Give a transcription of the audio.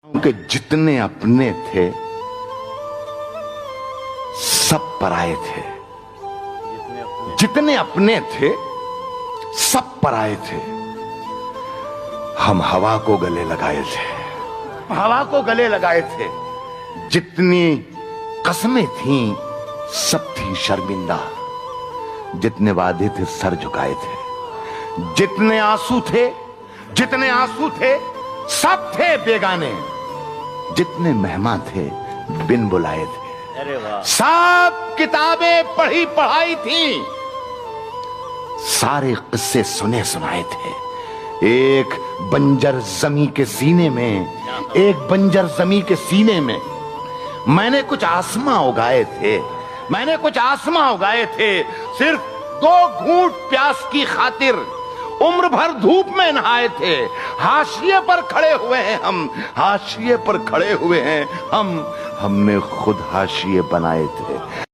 कि जितने अपने थे सब पराये थे। जितने अपने थे सब पराये थे। हम हवा को गले लगाए थे, हवा को गले लगाए थे। जितनी कस्में थीं सब थी शर्मिंदा। जितने वादे थे सर झुकाए थे। जितने आंसू थे सब थे बेगाने। जितने मेहमान थे बिन बुलाए थे। अरे वाह। सब किताबें पढ़ी पढ़ाई थी, सारे किस्से सुने सुनाए थे। एक बंजर जमी के सीने में मैंने कुछ आसमां उगाए थे। सिर्फ 2 घूंट प्यास की खातिर उम्र भर धूप में नहाए थे। हाशिए पर खड़े हुए हैं हम। हमने खुद हाशिए बनाए थे।